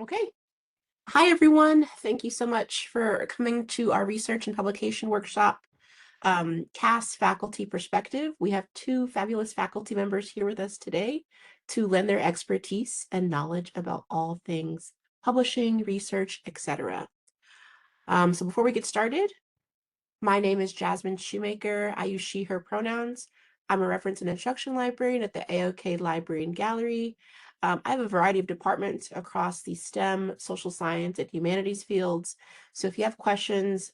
Okay. Hi, everyone. Thank you so much for coming to our research and publication workshop, CAHSS Faculty Perspective. We have two fabulous faculty members here with us today to lend their expertise and knowledge about all things publishing, research, etc. So before we get started, my name is Jasmine Shoemaker. I use she, her pronouns. I'm a reference and instruction librarian at the AOK Library and Gallery. I have a variety of departments across the STEM, social science, and humanities fields. So if you have questions,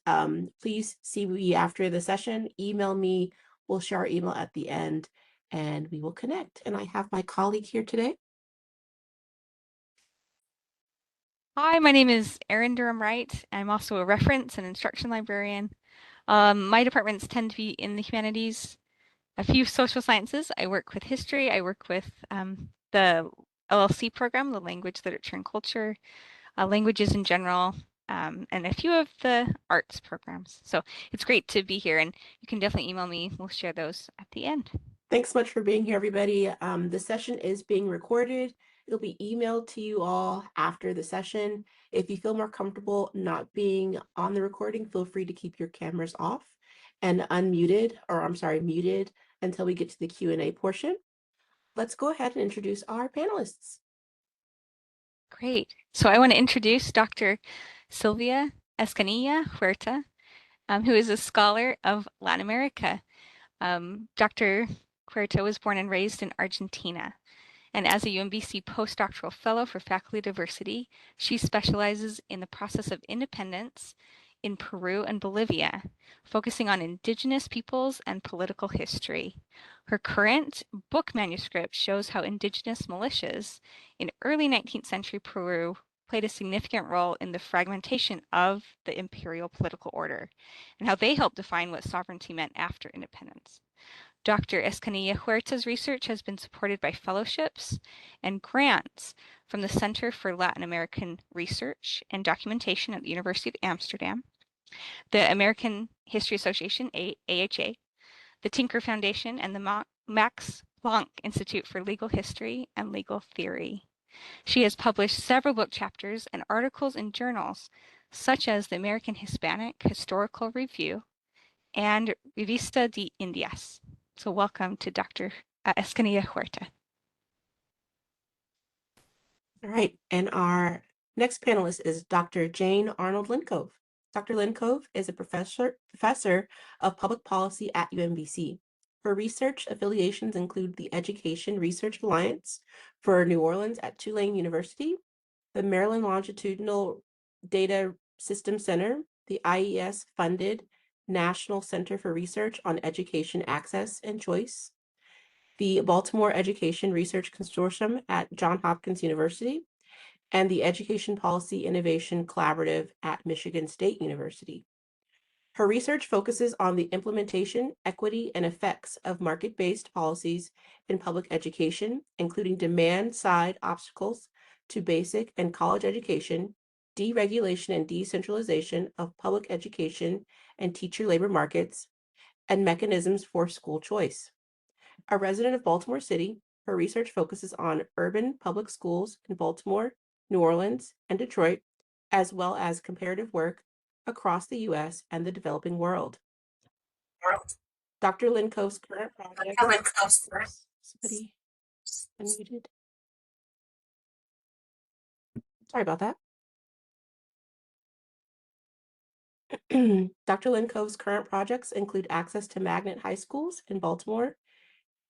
please see me after the session, email me. We'll share our email at the end and we will connect. And I have my colleague here today. Hi, my name is Erin Durham-Wright. I'm also a reference and instruction librarian. My departments tend to be in the humanities, a few social sciences. I work with history. I work with the LLC program, the language, literature, and culture, languages in general, and a few of the arts programs. So it's great to be here, and you can definitely email me. We'll share those at the end. Thanks so much for being here, everybody. The session is being recorded. It'll be emailed to you all after the session. If you feel more comfortable not being on the recording, feel free to keep your cameras off and unmuted, or I'm sorry, muted until we get to the Q&A portion. Let's go ahead and introduce our panelists. Great. So I want to introduce Dr. Sylvia Escanilla Huerta, who is a scholar of Latin America. Dr. Huerta was born and raised in Argentina, and as a UMBC postdoctoral fellow for faculty diversity, she specializes in the process of independence in Peru and Bolivia, focusing on indigenous peoples and political history. Her current book manuscript shows how indigenous militias in early 19th century Peru played a significant role in the fragmentation of the imperial political order and how they helped define what sovereignty meant after independence. Dr. Escanilla Huerta's research has been supported by fellowships and grants from the Center for Latin American Research and Documentation at the University of Amsterdam, the American History Association, AHA, the Tinker Foundation, and the Max Planck Institute for Legal History and Legal Theory. She has published several book chapters and articles in journals such as the American Hispanic Historical Review and Revista de Indias. So welcome to Dr. Escanilla Huerta. All right, and our next panelist is Dr. Jane Arnold Lincove. Dr. Lincove is a professor of public policy at UMBC. Her research affiliations include the Education Research Alliance for New Orleans at Tulane University, the Maryland Longitudinal Data System Center, the IES-funded National Center for Research on Education Access and Choice, the Baltimore Education Research Consortium at Johns Hopkins University, and the Education Policy Innovation Collaborative at Michigan State University. Her research focuses on the implementation, equity, and effects of market-based policies in public education, including demand-side obstacles to basic and college education, deregulation and decentralization of public education and teacher labor markets, and mechanisms for school choice. A resident of Baltimore City, her research focuses on urban public schools in Baltimore, New Orleans, and Detroit, as well as comparative work across the U.S. and the developing world. Dr. Lincove's current project. Somebody unmuted. Sorry about that. Dr. Lincove's current projects include access to magnet high schools in Baltimore,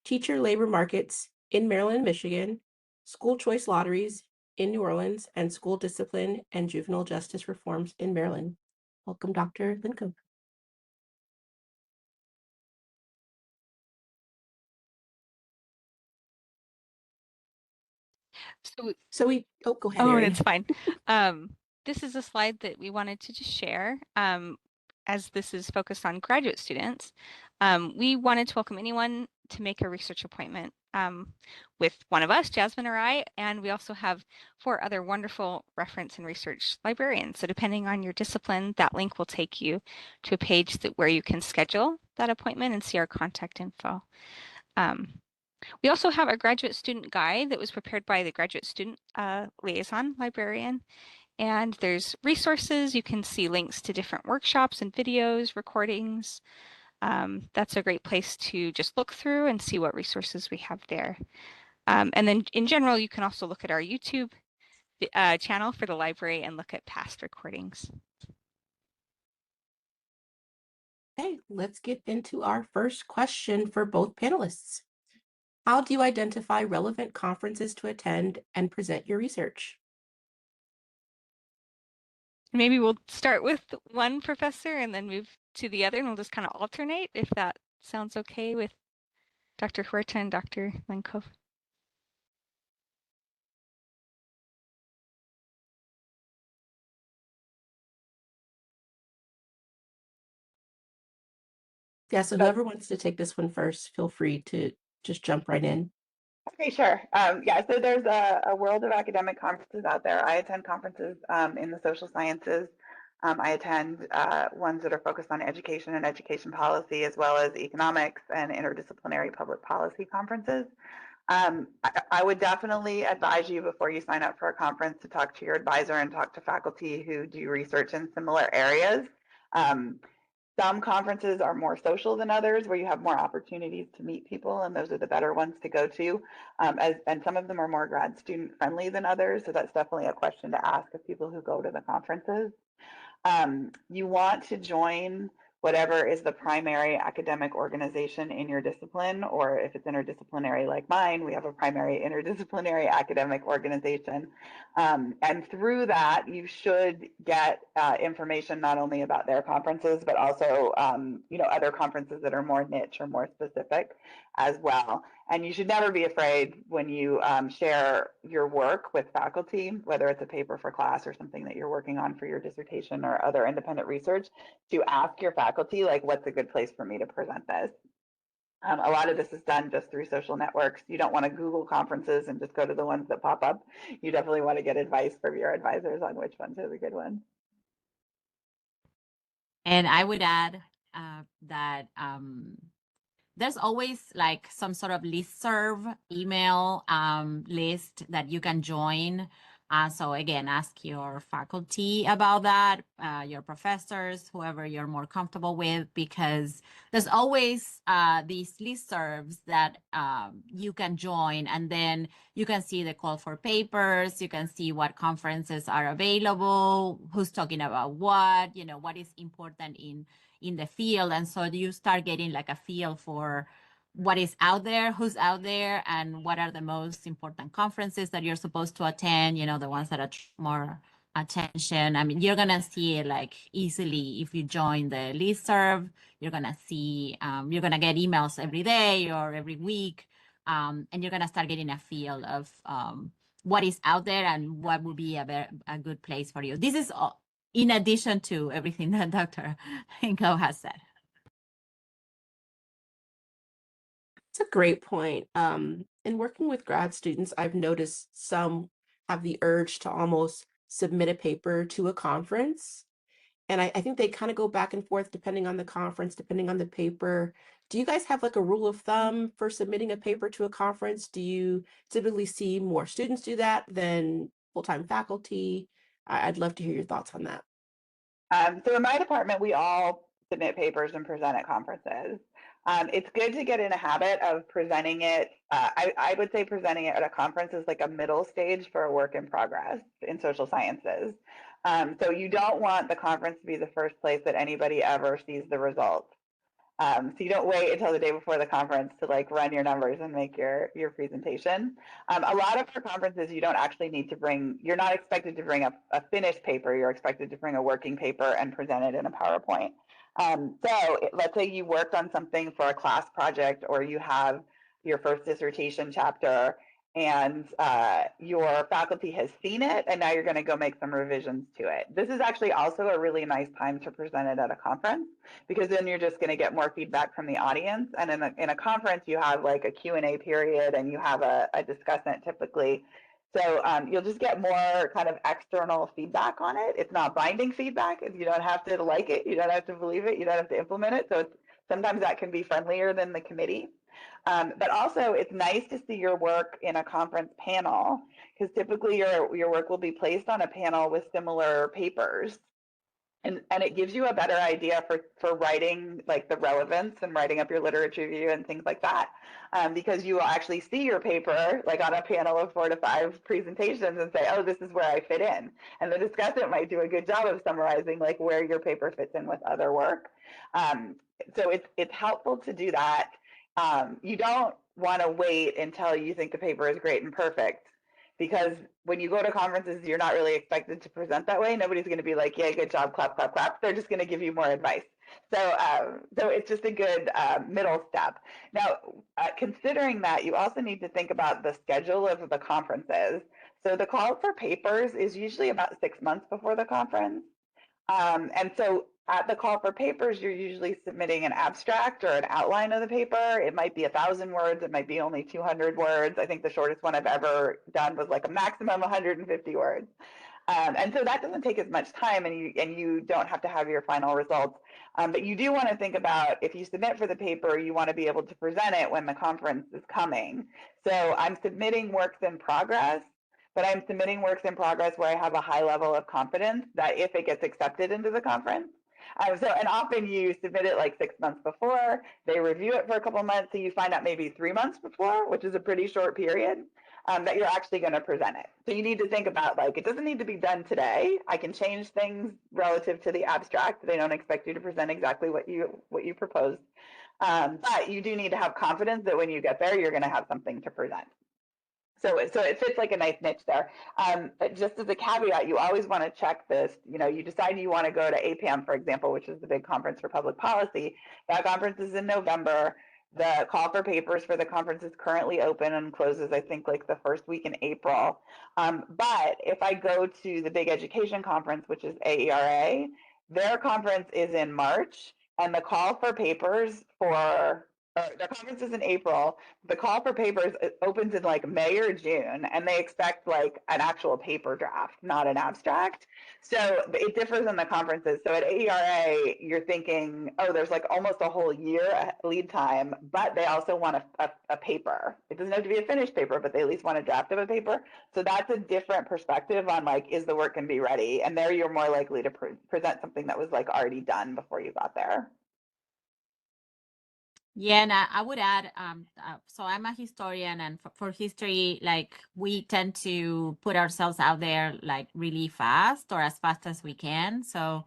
teacher labor markets in Maryland and Michigan, school choice lotteries in New Orleans, and school discipline and juvenile justice reforms in Maryland. Welcome, Dr. Lincove. Go ahead, Oh, Erin. it's fine. This is a slide that we wanted to just share as this is focused on graduate students. We wanted to welcome anyone to make a research appointment with one of us, Jasmine or I, and we also have 4 other wonderful reference and research librarians. So depending on your discipline, that link will take you to a page where you can schedule that appointment and see our contact info. We also have a graduate student guide that was prepared by the graduate student liaison librarian. And there's resources. You can see links to different workshops and videos, recordings. That's a great place to just look through and see what resources we have there. And then in general, you can also look at our YouTube channel for the library and look at past recordings. Okay, let's get into our first question for both panelists. How do you identify relevant conferences to attend and present your research? Maybe we'll start with one professor and then move to the other, and we'll just kind of alternate if that sounds okay with Dr. Huerta and Dr. Lenkov. Yeah, so whoever wants to take this one first, feel free to just jump right in. Okay, sure. Yeah, so there's a world of academic conferences out there. I attend conferences in the social sciences. I attend ones that are focused on education and education policy, as well as economics and interdisciplinary public policy conferences. I would definitely advise you before you sign up for a conference to talk to your advisor and talk to faculty who do research in similar areas. Some conferences are more social than others, where you have more opportunities to meet people, and those are the better ones to go to. And some of them are more grad student friendly than others, so that's definitely a question to ask of people who go to the conferences. You want to join whatever is the primary academic organization in your discipline, or if it's interdisciplinary like mine, we have a primary interdisciplinary academic organization. And through that, you should get information not only about their conferences, but also other conferences that are more niche or more specific as well. And you should never be afraid when you share your work with faculty, whether it's a paper for class or something that you're working on for your dissertation or other independent research, to ask your faculty, like, what's a good place for me to present this? A lot of this is done just through social networks. You don't want to Google conferences and just go to the ones that pop up. You definitely want to get advice from your advisors on which ones are the good ones. And I would add that there's always like some sort of listserv email list that you can join. So again, ask your faculty about that, your professors, whoever you're more comfortable with, because there's always these listservs that you can join, and then you can see the call for papers, you can see what conferences are available, who's talking about what, what is important in the field. And so you start getting like a feel for what is out there, who's out there, and what are the most important conferences that you're supposed to attend, the ones that attract more attention. I mean, you're going to see it like easily if you join the listserv. You're going to see, you're going to get emails every day or every week, and you're going to start getting a feel of what is out there and what would be a good place for you. This is in addition to everything that Dr. Hinko has said. It's a great point. In working with grad students, I've noticed some have the urge to almost submit a paper to a conference. And I think they kind of go back and forth depending on the conference, depending on the paper. Do you guys have like a rule of thumb for submitting a paper to a conference? Do you typically see more students do that than full-time faculty? I'd love to hear your thoughts on that. So in my department, we all submit papers and present at conferences. It's good to get in a habit of presenting it. I would say presenting it at a conference is like a middle stage for a work in progress in social sciences. So you don't want the conference to be the first place that anybody ever sees the results. So you don't wait until the day before the conference to like run your numbers and make your presentation. A lot of our conferences, you don't actually need to bring, you're not expected to bring a finished paper, you're expected to bring a working paper and present it in a PowerPoint. Let's say you worked on something for a class project, or you have your first dissertation chapter, and your faculty has seen it, and now you're going to go make some revisions to it. This is actually also a really nice time to present it at a conference, because then you're just going to get more feedback from the audience. And in a conference, you have like a Q&A period, and you have a discussant typically. So you'll just get more kind of external feedback on it. It's not binding feedback. You don't have to like it. You don't have to believe it. You don't have to implement it. So sometimes that can be friendlier than the committee. But also, it's nice to see your work in a conference panel, because typically your work will be placed on a panel with similar papers. And it gives you a better idea for writing like the relevance and writing up your literature review and things like that, because you will actually see your paper like on a panel of 4 to 5 presentations and say, oh, this is where I fit in. And the discussant might do a good job of summarizing like where your paper fits in with other work. So it's helpful to do that. You don't want to wait until you think the paper is great and perfect, because when you go to conferences, you're not really expected to present that way. Nobody's going to be like, yeah, good job, clap, clap, clap. They're just going to give you more advice. So it's just a good middle step. Now, considering that, you also need to think about the schedule of the conferences. So the call for papers is usually about 6 months before the conference. And so at the call for papers, you're usually submitting an abstract or an outline of the paper. It might be 1,000 words. It might be only 200 words. I think the shortest one I've ever done was like a maximum 150 words. And so that doesn't take as much time, and you don't have to have your final results. But you do want to think about, if you submit for the paper, you want to be able to present it when the conference is coming. So I'm submitting works in progress, but I'm submitting works in progress where I have a high level of confidence that if it gets accepted into the conference. And often you submit it like 6 months before, they review it for a couple months, so you find out maybe 3 months before, which is a pretty short period, that you're actually going to present it. So you need to think about, like, it doesn't need to be done today. I can change things relative to the abstract. They don't expect you to present exactly what you proposed. But you do need to have confidence that when you get there, you're going to have something to present. So it fits like a nice niche there. But just as a caveat, you always want to check this. You decide you want to go to APAM, for example, which is the big conference for public policy. That conference is in November. The call for papers for the conference is currently open and closes, I think, like the first week in April. But if I go to the big education conference, which is AERA, their conference is in March, and the call for papers for the conference is in April. The call for papers opens in like May or June, and they expect like an actual paper draft, not an abstract. So it differs in the conferences. So at AERA, you're thinking, oh, there's like almost a whole year lead time, but they also want a paper. It doesn't have to be a finished paper, but they at least want a draft of a paper. So that's a different perspective on like, is the work going to be ready? And there you're more likely to present something that was like already done before you got there. Yeah, and I would add, so I'm a historian, and for history, like we tend to put ourselves out there like really fast or as fast as we can. So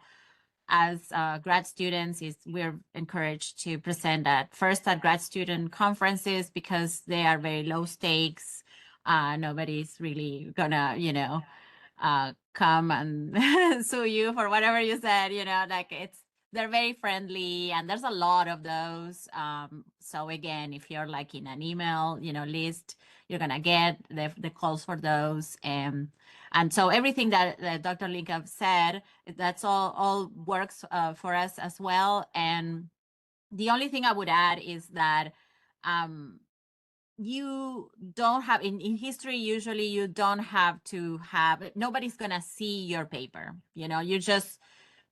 as grad students, we're encouraged to present at grad student conferences because they are very low stakes. Nobody's really gonna, come and sue you for whatever you said, like they're very friendly, and there's a lot of those. So again, if you're like in an email, list, you're gonna get the calls for those. And so everything that Dr. Linkov said, that's all works for us as well. And the only thing I would add is that you don't have in history, usually you don't have to have, nobody's gonna see your paper.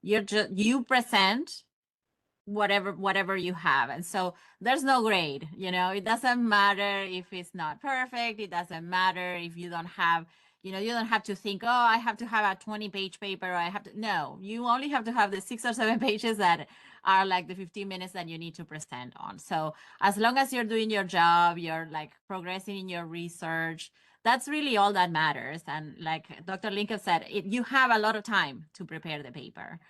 You present whatever you have. And so there's no grade, it doesn't matter if it's not perfect. It doesn't matter if you don't have, you don't have to think, oh, I have to have a 20-page paper, or no, you only have to have the 6 or 7 pages that are like the 15 minutes that you need to present on. So as long as you're doing your job, you're like progressing in your research, that's really all that matters. And like Dr. Linkov said, you have a lot of time to prepare the paper.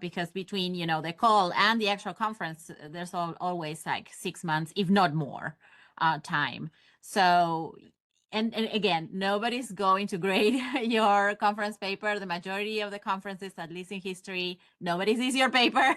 Because between, the call and the actual conference, there's always like 6 months, if not more, time. So, and again, nobody's going to grade your conference paper. The majority of the conferences, at least in history, nobody sees your paper.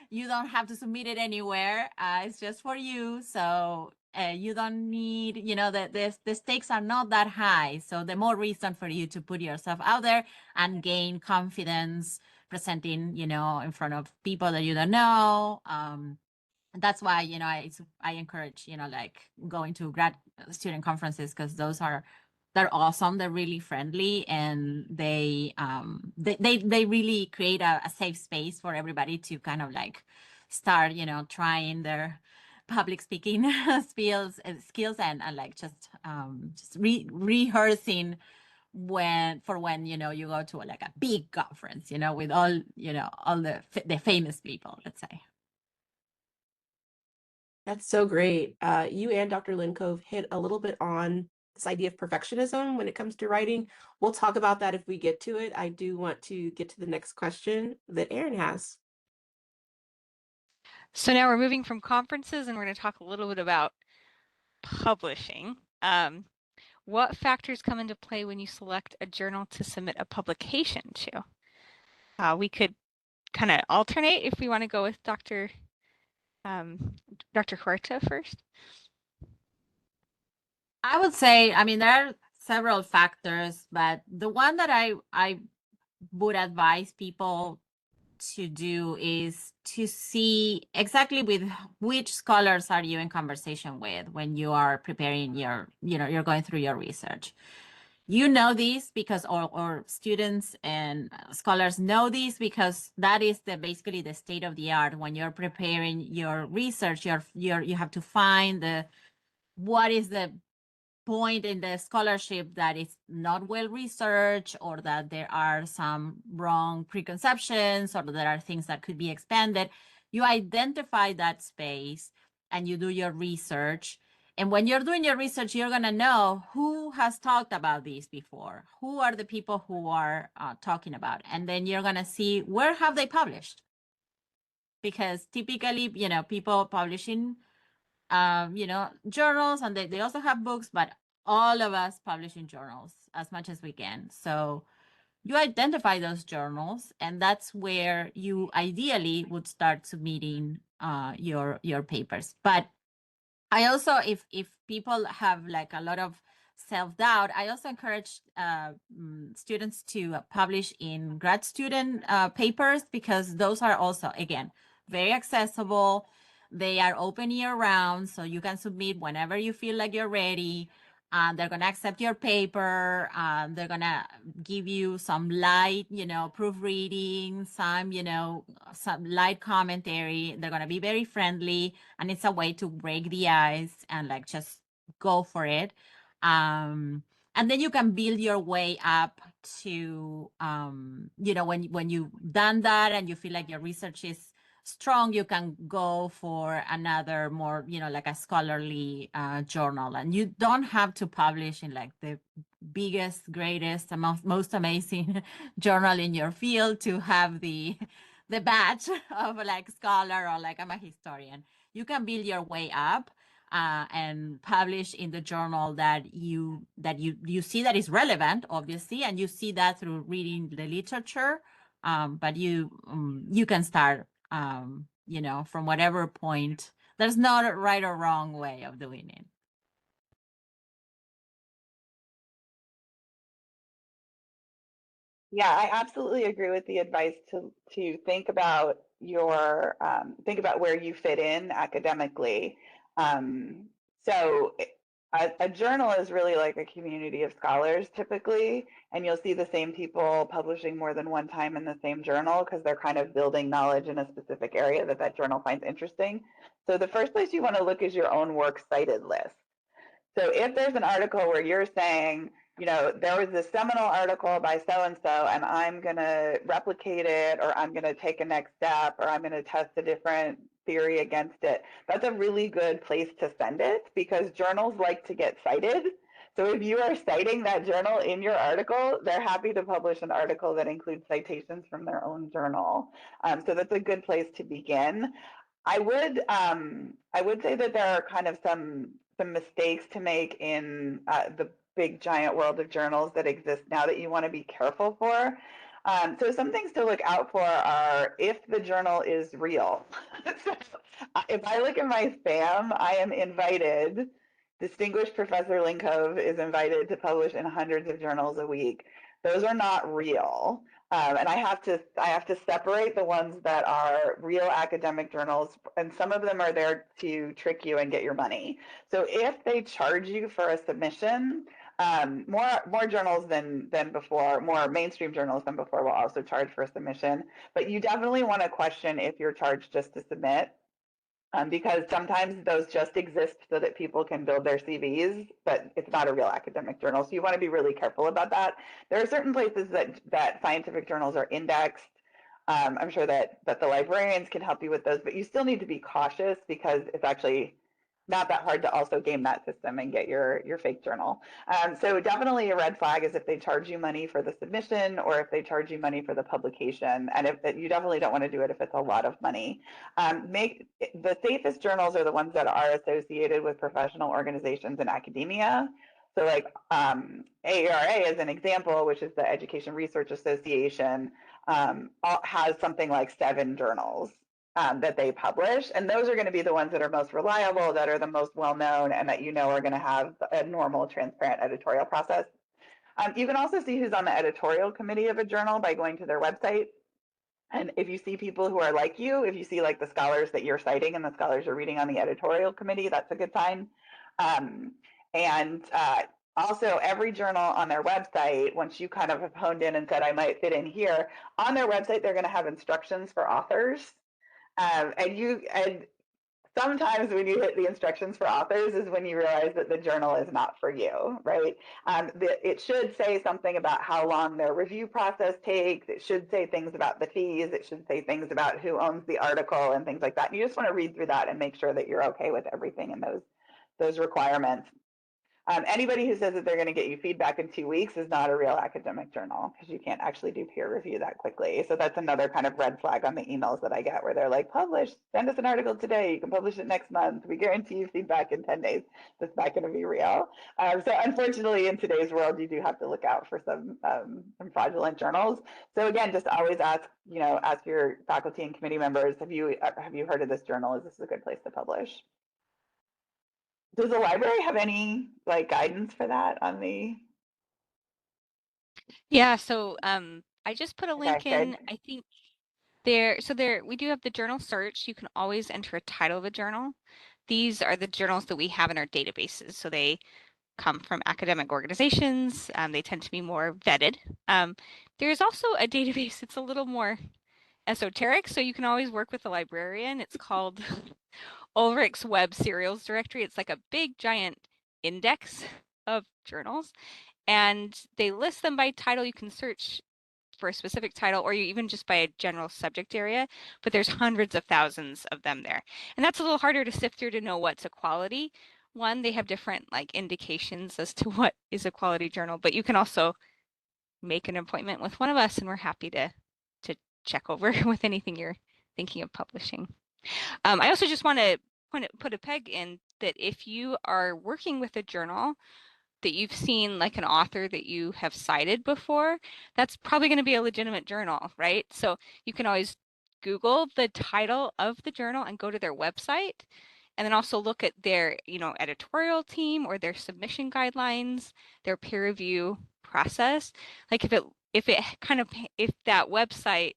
You don't have to submit it anywhere. It's just for you. So you don't need, the stakes are not that high. So the more reason for you to put yourself out there and gain confidence presenting, in front of people that you don't know. That's why, I encourage, like going to grad student conferences, because they're awesome. They're really friendly, and they really create a safe space for everybody to kind of like start, trying their public speaking skills and like just rehearsing when you go to like a big conference, with all all the famous people, let's say. That's so great. You and Dr. Linkove hit a little bit on this idea of perfectionism when it comes to writing. We'll talk about that if we get to it. I do want to get to the next question that Aaron has. So now we're moving from conferences and we're going to talk a little bit about publishing. What factors come into play when you select a journal to submit a publication to? We could kind of alternate if we want to go with Dr. Huerta first. I would say, I mean, there are several factors, but the one that I would advise people to do is to see exactly with which scholars are you in conversation with when you are preparing you're going through your research. You know this because, or students and scholars know this because that is basically the state of the art when you're preparing your research. You have to find what is the point in the scholarship that is not well researched, or that there are some wrong preconceptions, or there are things that could be expanded. You identify that space and you do your research. And when you're doing your research, you're going to know who has talked about this before, who are the people who are talking about, and then you're going to see where have they published. Because typically, people publishing journals, and they also have books, but all of us publish in journals as much as we can. So you identify those journals, and that's where you ideally would start submitting your papers. But I also, if people have like a lot of self-doubt, I also encourage students to publish in grad student papers, because those are also, again, very accessible. They are open year round, so you can submit whenever you feel like you're ready. They're going to accept your paper. They're going to give you some light, proofreading, some light commentary. They're going to be very friendly, and it's a way to break the ice and like just go for it. And then you can build your way up to, when you've done that and you feel like your research is strong, you can go for another more, like a scholarly journal. And you don't have to publish in like the biggest, greatest, most amazing journal in your field to have the badge of like scholar, or like I'm a historian. You can build your way up and publish in the journal that you see that is relevant, obviously, and you see that through reading the literature. But you can start from whatever point. There's not a right or wrong way of doing it. Yeah, I absolutely agree with the advice to think about where you fit in academically. So a journal is really like a community of scholars typically, and you'll see the same people publishing more than one time in the same journal because they're kind of building knowledge in a specific area that journal finds interesting. So the first place you want to look is your own works cited list. So if there's an article where you're saying, there was this seminal article by so-and-so, and I'm going to replicate it, or I'm going to take a next step, or I'm going to test a different theory against it, that's a really good place to send it, because journals like to get cited. So if you are citing that journal in your article, they're happy to publish an article that includes citations from their own journal. So that's a good place to begin. I would say that there are kind of some mistakes to make in the big giant world of journals that exist now that you want to be careful for. So some things to look out for are if the journal is real. So if I look at my spam, I am invited. Distinguished Professor Linkove is invited to publish in hundreds of journals a week. Those are not real. And I have to separate the ones that are real academic journals, and some of them are there to trick you and get your money. So if they charge you for a submission, more journals than before, more mainstream journals than before will also charge for a submission. But you definitely want to question if you're charged just to submit. because sometimes those just exist so that people can build their CVs, but it's not a real academic journal. So you want to be really careful about that. There are certain places that scientific journals are indexed. I'm sure that the librarians can help you with those, but you still need to be cautious because it's actually not that hard to also game that system and get your fake journal. So definitely a red flag is if they charge you money for the submission or if they charge you money for the publication. And if you definitely don't want to do it if it's a lot of money. Make the safest journals are the ones that are associated with professional organizations and academia. So like AERA as an example, which is the Education Research Association, has something like 7 journals that they publish. And those are going to be the ones that are most reliable, that are the most well-known, and that you know are going to have a normal, transparent editorial process. You can also see who's on the editorial committee of a journal by going to their website. And if you see people who are like you, if you see like the scholars that you're citing and the scholars you're reading on the editorial committee, that's a good sign. And also every journal on their website, once you kind of have honed in and said, I might fit in here, on their website, they're going to have instructions for authors. And sometimes when you hit the instructions for authors is when you realize that the journal is not for you, right? It should say something about how long their review process takes. It should say things about the fees. It should say things about who owns the article and things like that. And you just want to read through that and make sure that you're okay with everything in those requirements. Anybody who says that they're going to get you feedback in 2 weeks is not a real academic journal because you can't actually do peer review that quickly. So that's another kind of red flag on the emails that I get where they're like, publish, send us an article today. You can publish it next month. We guarantee you feedback in 10 days. That's not going to be real. So unfortunately, in today's world, you do have to look out for some fraudulent journals. So again, just always ask your faculty and committee members, have you heard of this journal? Is this a good place to publish? Does the library have any like guidance for that on the? Yeah, so I just put a link Okay, in. good. I think we do have the journal search. You can always enter a title of a journal. These are the journals that we have in our databases. So they come from academic organizations. They tend to be more vetted. There's also a database. It's a little more esoteric, so you can always work with a librarian. It's called Ulrich's Web Serials Directory. It's like a big giant index of journals, and they list them by title. You can search for a specific title or you even just by a general subject area, but there's hundreds of thousands of them there. And that's a little harder to sift through to know what's a quality one. They have different like indications as to what is a quality journal, but you can also make an appointment with one of us and we're happy to check over with anything you're thinking of publishing. I also just want to put a peg in that if you are working with a journal that you've seen like an author that you have cited before, that's probably going to be a legitimate journal, right? So you can always Google the title of the journal and go to their website and then also look at their, editorial team or their submission guidelines, their peer review process. Like if that website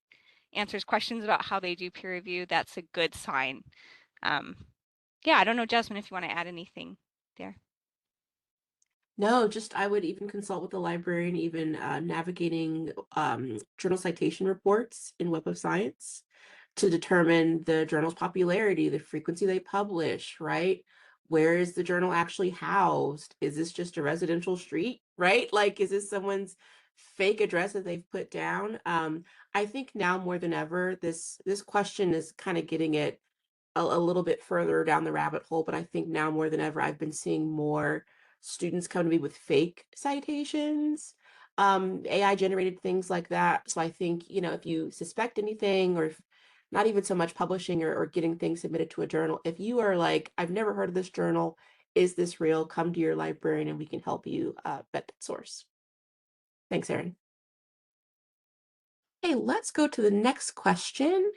answers questions about how they do peer review, that's a good sign. Yeah, I don't know, Jasmine, if you want to add anything there. No, just I would even consult with the librarian, even navigating journal citation reports in Web of Science to determine the journal's popularity, the frequency they publish, right? Where is the journal actually housed? Is this just a residential street, right? Like, is this someone's fake address that they've put down? I think now more than ever, this question is kind of getting it a little bit further down the rabbit hole, but I think now more than ever, I've been seeing more students come to me with fake citations, AI generated things like that. So I think, if you suspect anything or if not even so much publishing or getting things submitted to a journal, if you are like, I've never heard of this journal, is this real? Come to your librarian and we can help you vet that source. Thanks, Erin. Okay, let's go to the next question.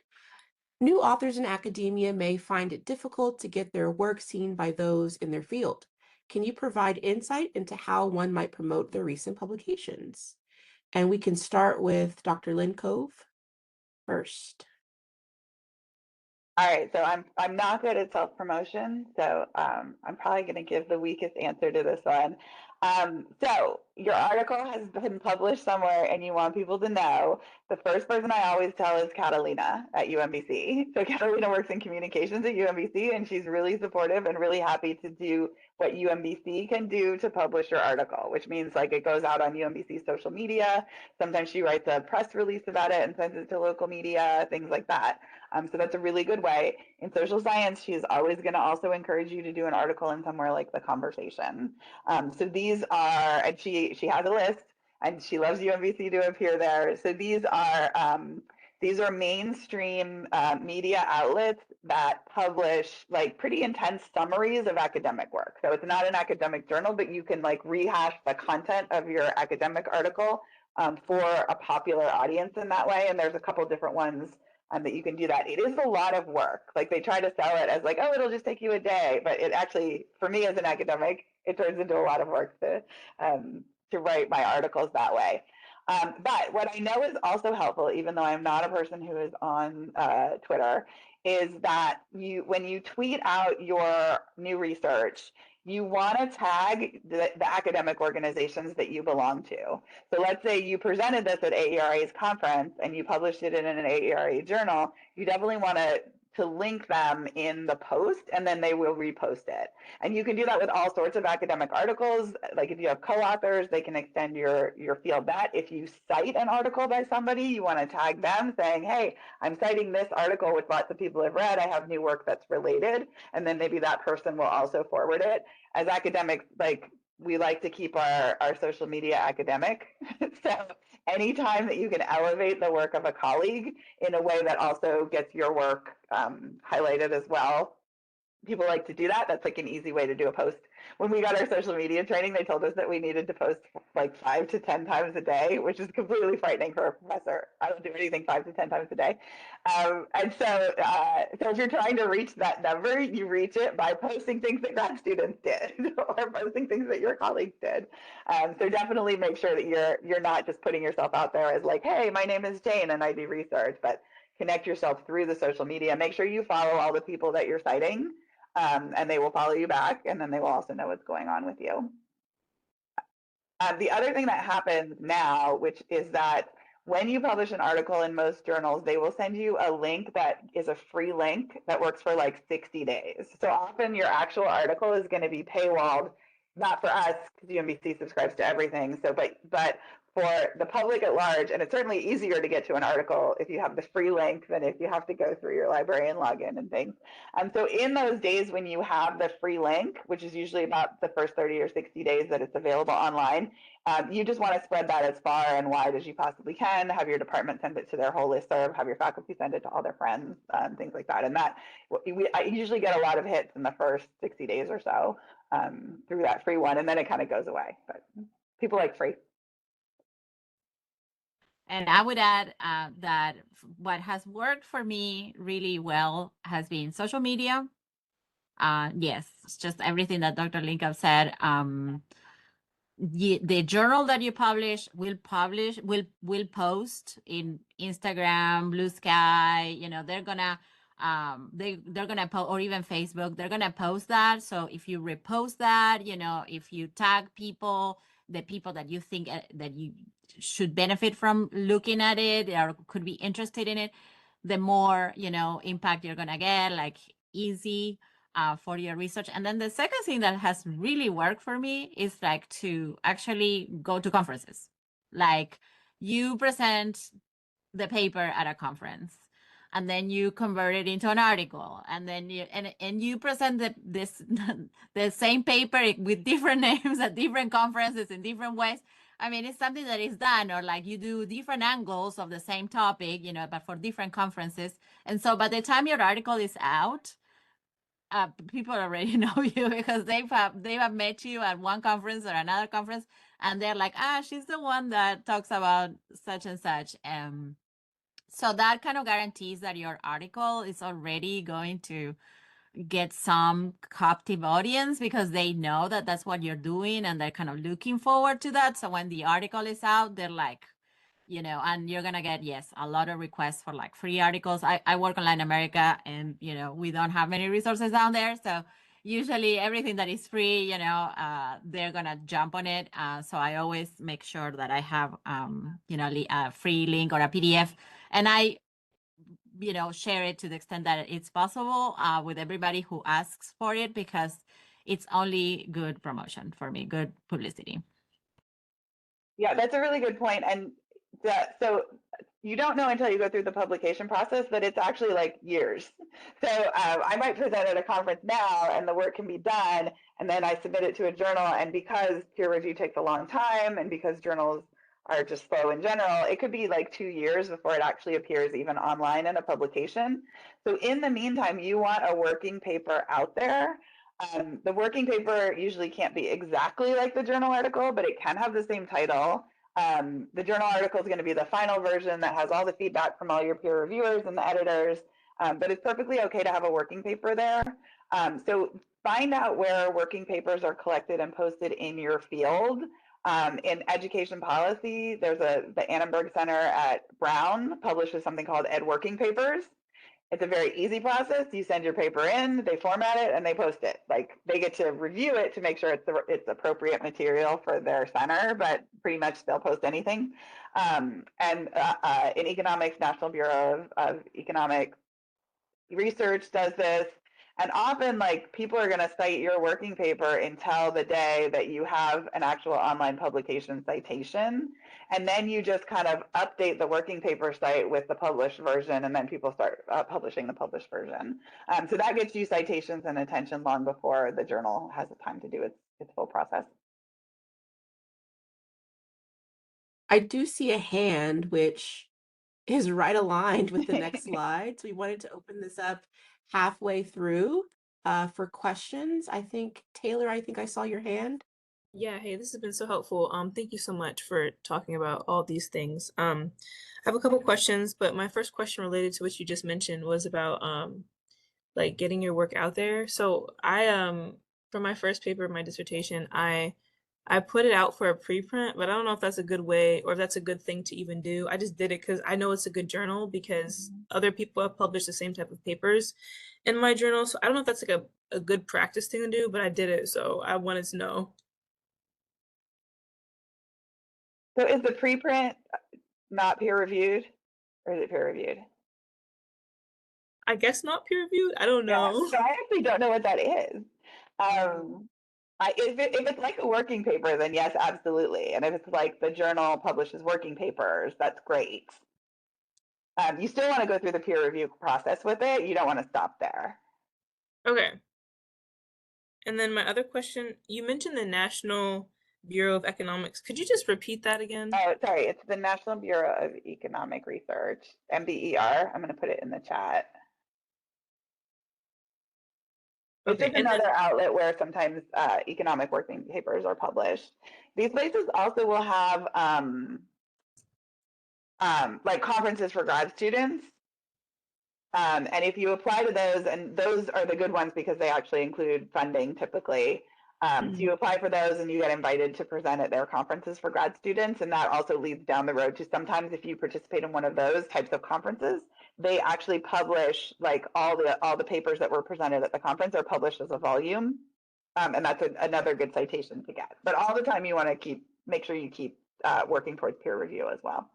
New authors in academia may find it difficult to get their work seen by those in their field. Can you provide insight into how one might promote their recent publications? And we can start with Dr. Lincove first. All right, so I'm not good at self-promotion, so I'm probably going to give the weakest answer to this one. So your article has been published somewhere and you want people to know, the first person I always tell is Catalina at UMBC. So Catalina works in communications at UMBC, and she's really supportive and really happy to do what UMBC can do to publish your article, which means like it goes out on UMBC social media. Sometimes she writes a press release about it and sends it to local media, things like that. So that's a really good way. In social science, she's always going to also encourage you to do an article in somewhere like The Conversation. So these are, and she has a list, and she loves UMBC to appear there. So these are mainstream media outlets that publish like pretty intense summaries of academic work. So it's not an academic journal, but you can like rehash the content of your academic article for a popular audience in that way. And there's a couple different ones that you can do that. It is a lot of work. Like they try to sell it as like, oh, it'll just take you a day, but it actually, for me as an academic, it turns into a lot of work to write my articles that way. But what I know is also helpful, even though I'm not a person who is on Twitter, is that when you tweet out your new research, you want to tag the academic organizations that you belong to. So let's say you presented this at AERA's conference and you published it in an AERA journal, you definitely want to link them in the post, and then they will repost it. And you can do that with all sorts of academic articles. Like if you have co-authors, they can extend your field that. If you cite an article by somebody, you want to tag them saying, hey, I'm citing this article which lots of people have read. I have new work that's related. And then maybe that person will also forward it. As academics, like we like to keep our social media academic. So anytime that you can elevate the work of a colleague in a way that also gets your work highlighted as well, people like to do that. That's like an easy way to do a post. When we got our social media training, they told us that we needed to post like 5 to 10 times a day, which is completely frightening for a professor. I don't do anything 5 to 10 times a day. And so if you're trying to reach that number, you reach it by posting things that grad students did or posting things that your colleagues did. So definitely make sure that you're not just putting yourself out there as like, hey, my name is Jane and I do research, but connect yourself through the social media. Make sure you follow all the people that you're citing. And they will follow you back, and then they will also know what's going on with you. The other thing that happens now, which is that when you publish an article in most journals, they will send you a link that is a free link that works for like 60 days. So often your actual article is going to be paywalled, not for us because UMBC subscribes to everything. So, but for the public at large, and it's certainly easier to get to an article if you have the free link than if you have to go through your librarian login and things. So in those days when you have the free link, which is usually about the first 30 or 60 days that it's available online, you just want to spread that as far and wide as you possibly can. Have your department send it to their whole listserv, have your faculty send it to all their friends, things like that. And that I usually get a lot of hits in the first 60 days or so through that free one, and then it kind of goes away. But people like free. And I would add that what has worked for me really well has been social media. Yes, it's just everything that Dr. Linkov said. The journal that you publish will post in Instagram, Blue Sky. They're gonna they're gonna post, or even Facebook. They're gonna post that. So if you repost that, if you tag people, the people that you think that you should benefit from looking at it or could be interested in it, the more impact you're gonna get. Like easy for your research. And then the second thing that has really worked for me is like to actually go to conferences. Like you present the paper at a conference, and then you convert it into an article, and then you present the same paper with different names at different conferences in different ways. I mean, it's something that is done, or like you do different angles of the same topic, but for different conferences. And so by the time your article is out, people already know you because they have met you at one conference or another conference, and they're like, she's the one that talks about such and such. So that kind of guarantees that your article is already going to get some captive audience because they know that that's what you're doing, and they're kind of looking forward to that. So when the article is out, they're like, and you're gonna get, yes, a lot of requests for like free articles. I work on Latin America, and we don't have many resources down there, so usually everything that is free, you know, they're gonna jump on it. So I always make sure that I have, you know, a free link or a PDF, and I, you know, share it to the extent that it's possible with everybody who asks for it, because it's only good promotion for me, good publicity. Yeah, that's a really good point. And so you don't know until you go through the publication process that it's actually like years. So I might present at a conference now and the work can be done, and then I submit it to a journal. And because peer review takes a long time, and because journals are just slow in general, it could be like 2 years before it actually appears even online in a publication. So in the meantime, you want a working paper out there. The working paper usually can't be exactly like the journal article, but it can have the same title. The journal article is going to be the final version that has all the feedback from all your peer reviewers and the editors, but it's perfectly okay to have a working paper there. So find out where working papers are collected and posted in your field. In education policy, there's the Annenberg Center at Brown publishes something called Ed Working Papers. It's a very easy process. You send your paper in, they format it, and they post it. Like they get to review it to make sure it's appropriate material for their center, but pretty much they'll post anything. And in economics, National Bureau of Economic Research does this. And often, like, people are going to cite your working paper until the day that you have an actual online publication citation. And then you just kind of update the working paper site with the published version, and then people start publishing the published version. So that gets you citations and attention long before the journal has the time to do its full process. I do see a hand, which is right aligned with the next slide. So we wanted to open this up halfway through for questions. I think, Taylor, I think I saw your hand. Yeah, hey, this has been so helpful. Thank you so much for talking about all these things. I have a couple questions, but my first question related to what you just mentioned was about like getting your work out there. So I for my first paper, my dissertation, I put it out for a preprint, but I don't know if that's a good way or if that's a good thing to even do. I just did it because I know it's a good journal because other people have published the same type of papers in my journal. So I don't know if that's like a good practice thing to do, but I did it. So I wanted to know. So is the preprint not peer reviewed, or is it peer reviewed? I guess not peer reviewed. I don't Yeah, know. so I actually don't know what that is. If it's like a working paper, then yes, absolutely. And if it's like the journal publishes working papers, that's great. You still want to go through the peer review process with it. You don't want to stop there. Okay. And then my other question, you mentioned the National Bureau of Economics. Could you just repeat that again? Oh, sorry, it's the National Bureau of Economic Research, NBER. I'm going to put it in the chat. It's Okay, just another outlet where sometimes economic working papers are published. These places also will have like conferences for grad students. And if you apply to those, and those are the good ones because they actually include funding typically. So you apply for those and you get invited to present at their conferences for grad students. And that also leads down the road to sometimes if you participate in one of those types of conferences, they actually publish like all the papers that were presented at the conference are published as a volume. And that's another good citation to get. But all the time you want to make sure you keep working towards peer review as well.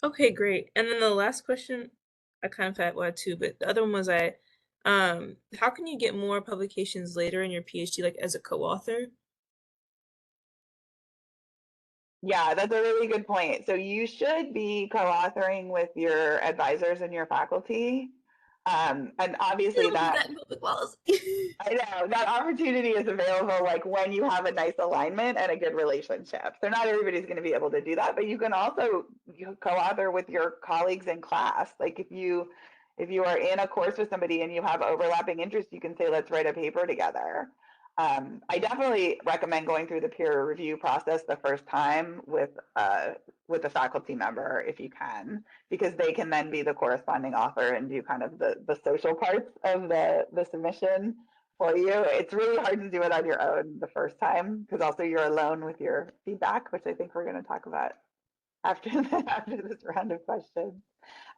Okay, great. And then the last question, I kind of had two, but the other one was how can you get more publications later in your PhD, like as a co-author? Yeah, that's a really good point. So you should be co-authoring with your advisors and your faculty. And obviously that, I know that opportunity is available like when you have a nice alignment and a good relationship. So not everybody's going to be able to do that, but you can also co-author with your colleagues in class. Like if you are in a course with somebody and you have overlapping interests, you can say, let's write a paper together. I definitely recommend going through the peer review process the first time with a faculty member if you can, because they can then be the corresponding author and do kind of the social parts of the submission for you. It's really hard to do it on your own the first time because also you're alone with your feedback, which I think we're going to talk about after this round of questions.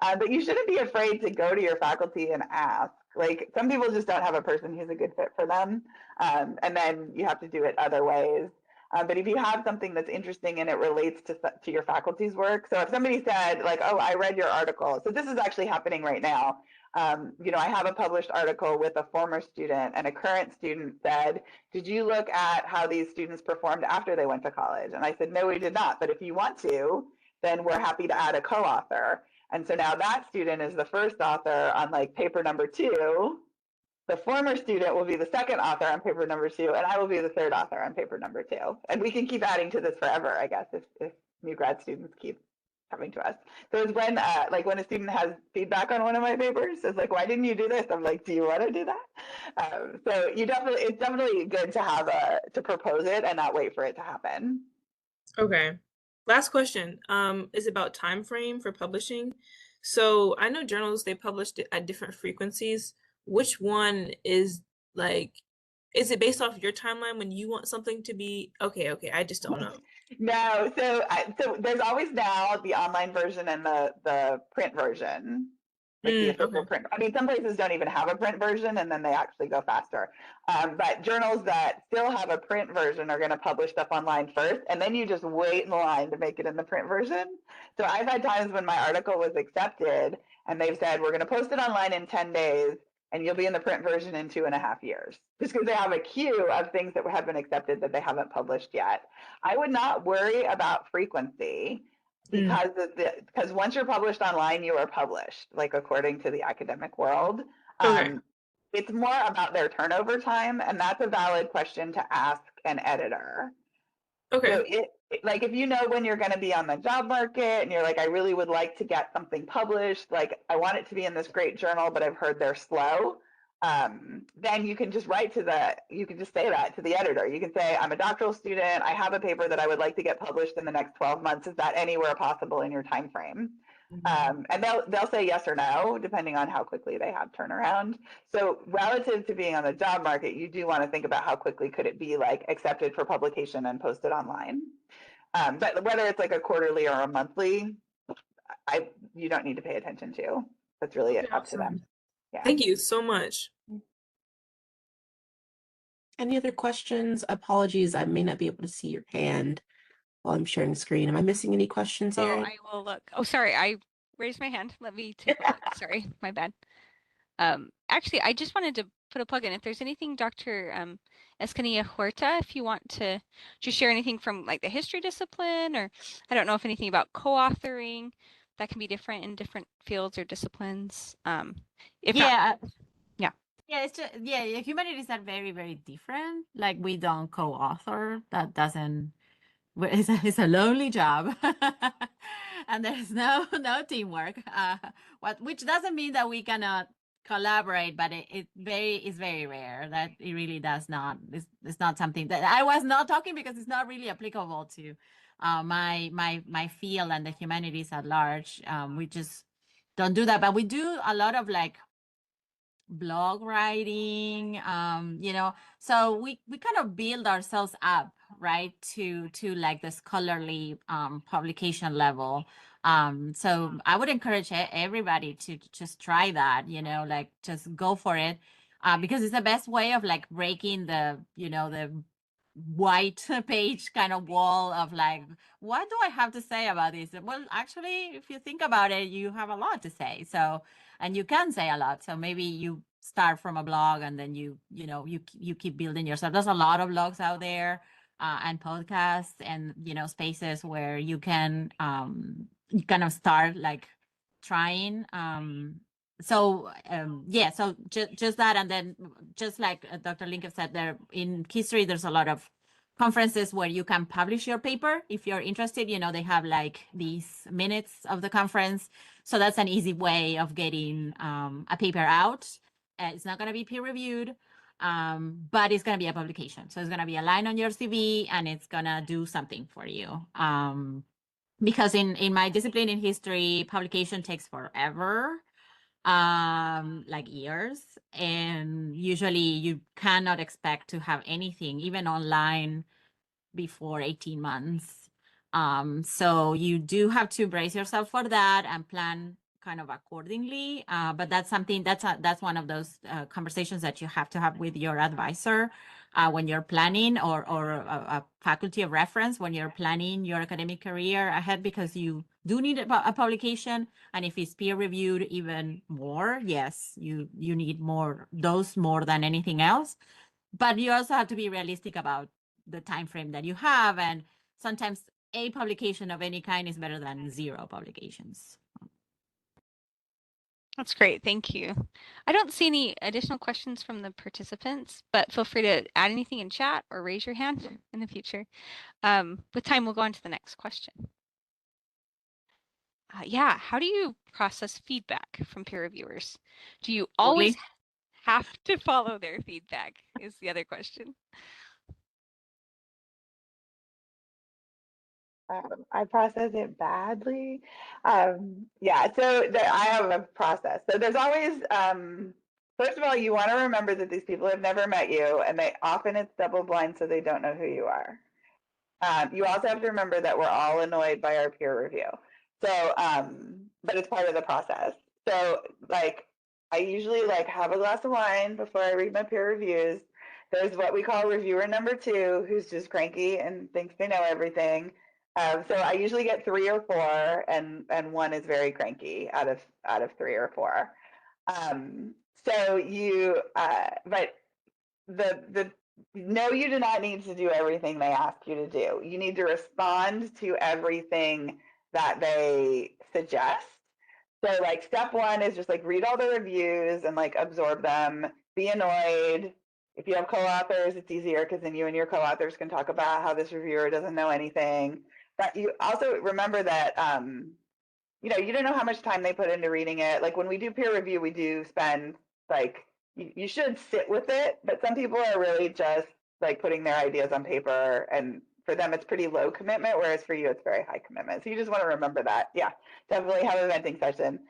But you shouldn't be afraid to go to your faculty and ask, Like some people just don't have a person who's a good fit for them. And then you have to do it other ways. But if you have something that's interesting and it relates to your faculty's work, so if somebody said like, "Oh, I read your article," so this is actually happening right now. I have a published article with a former student, and a current student said, "Did you look at how these students performed after they went to college?" And I said, "No, we did not. But if you want to, then we're happy to add a co-author." And so now that student is the first author on like paper number 2. The former student will be the second author on paper number 2, and I will be the third author on paper number 2. And we can keep adding to this forever, I guess, if new grad students keep coming to us. So it's when when a student has feedback on one of my papers, it's like, "Why didn't you do this?" I'm like, "Do you want to do that?" So it's definitely good to have to propose it and not wait for it to happen. Okay. Last question is about time frame for publishing. So I know journals, they published it at different frequencies. Which one is like, is it based off your timeline when you want something to be okay? I just don't know. No, so there's always now the online version and the print version, like the official Okay. print. I mean, some places don't even have a print version, and then they actually go faster. But journals that still have a print version are going to publish stuff online first, and then you just wait in line to make it in the print version. So I've had times when my article was accepted, and they've said, "We're going to post it online in 10 days, and you'll be in the print version in 2.5 years," just because they have a queue of things that have been accepted that they haven't published yet. I would not worry about frequency because once you're published online, you are published, like according to the academic world. Okay. It's more about their turnover time, and that's a valid question to ask an editor. Okay. So like if you know when you're going to be on the job market and you're like, "I really would like to get something published, like I want it to be in this great journal, but I've heard they're slow," then you can just you can just say that to the editor. You can say, "I'm a doctoral student. I have a paper that I would like to get published in the next 12 months. Is that anywhere possible in your time frame?" And they'll say yes or no, depending on how quickly they have turnaround. So relative to being on the job market, you do want to think about how quickly could it be like accepted for publication and posted online. But whether it's like a quarterly or a monthly, you don't need to pay attention to. That's really up to them. Yeah. Thank you so much. Any other questions? Apologies, I may not be able to see your hand while I'm sharing the screen. Am I missing any questions, Oh, Erin? I will look. Oh, sorry, I raised my hand. Let me take a look. Sorry, my bad. Actually, I just wanted to put a plug in. If there's anything, Dr. Escanilla Huerta, if you want to just share anything from like the history discipline, or I don't know if anything about co-authoring that can be different in different fields or disciplines. If not, yeah. Yeah, it's just humanities are very, very different. Like we don't co-author. That doesn't. It's a lonely job, and there's no teamwork. Which doesn't mean that we cannot collaborate, but it's very rare. That it really does not. It's not something that I was not talking because it's not really applicable to my field and the humanities at large. We just don't do that, but we do a lot of like blog writing, so we kind of build ourselves up, right, to like the scholarly publication level. So I would encourage everybody to just try that, like just go for it, because it's the best way of like breaking the white page kind of wall of like, what do I have to say about this? Well, actually, if you think about it, you have a lot to say. So, and you can say a lot. So maybe you start from a blog and then you keep building yourself. There's a lot of blogs out there, and podcasts and, spaces where you can you kind of start like trying. So just that, and then just like Dr. Lincoln said, there in history there's a lot of conferences where you can publish your paper if you're interested. They have like these minutes of the conference, so that's an easy way of getting a paper out. It's not going to be peer reviewed, but it's going to be a publication, so it's going to be a line on your CV and it's going to do something for you. Because in my discipline in history, publication takes forever, like years, and usually you cannot expect to have anything even online before 18 months. So you do have to brace yourself for that and plan kind of accordingly. But that's something that's one of those conversations that you have to have with your advisor when you're planning, or a faculty of reference when you're planning your academic career ahead, because you do need a publication. And if it's peer reviewed, even more, yes, you need those more than anything else. But you also have to be realistic about the time frame that you have, and sometimes a publication of any kind is better than 0 publications. That's great. Thank you. I don't see any additional questions from the participants, but feel free to add anything in chat or raise your hand in the future. With time, we'll go on to the next question. Yeah, how do you process feedback from peer reviewers? Do you always have to follow their feedback is the other question. I process it badly. Yeah, so I have a process. So there's always, first of all, you want to remember that these people have never met you, and often it's double blind, so they don't know who you are. You also have to remember that we're all annoyed by our peer review. So, but it's part of the process. So like, I usually have a glass of wine before I read my peer reviews. There's what we call reviewer number 2, who's just cranky and thinks they know everything. So I usually get 3 or 4, and one is very cranky out of 3 or 4. So but the no, you do not need to do everything they ask you to do. You need to respond to everything that they suggest. So like step 1 is just read all the reviews and absorb them, be annoyed. If you have co-authors, it's easier because then you and your co-authors can talk about how this reviewer doesn't know anything. But you also remember that you don't know how much time they put into reading it. Like when we do peer review, we do spend you should sit with it, but some people are really just putting their ideas on paper, and for them it's pretty low commitment, whereas for you it's very high commitment. So you just want to remember that. Yeah, definitely have a venting session.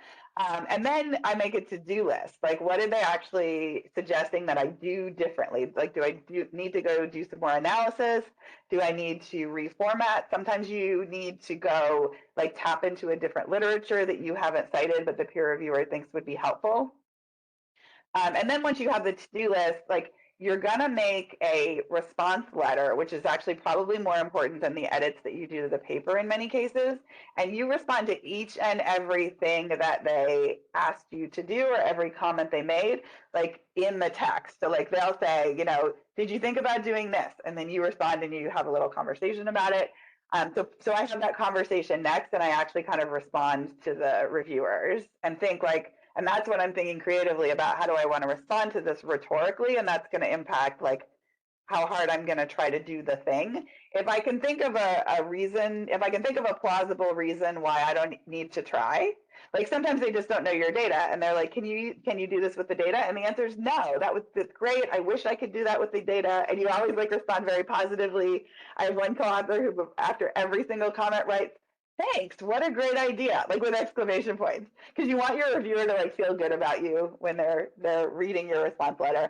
And then I make a to-do list. Like, what are they actually suggesting that I do differently? Do I need to go do some more analysis? Do I need to reformat? Sometimes you need to go tap into a different literature that you haven't cited, but the peer reviewer thinks would be helpful. And then once you have the to-do list, you're going to make a response letter, which is actually probably more important than the edits that you do to the paper in many cases. And you respond to each and everything that they asked you to do, or every comment they made, in the text. So they'll say, did you think about doing this? And then you respond and you have a little conversation about it. So I have that conversation next, and I actually kind of respond to the reviewers and think and that's what I'm thinking creatively about. How do I want to respond to this rhetorically? And that's going to impact how hard I'm going to try to do the thing. If I can think of a reason, if I can think of a plausible reason why I don't need to try, sometimes they just don't know your data, and they're like, can you do this with the data? And the answer is no. That's great. I wish I could do that with the data. And you always respond very positively. I have one co-author who, after every single comment, writes, thanks, what a great idea, with exclamation points, because you want your reviewer to feel good about you when they're reading your response letter.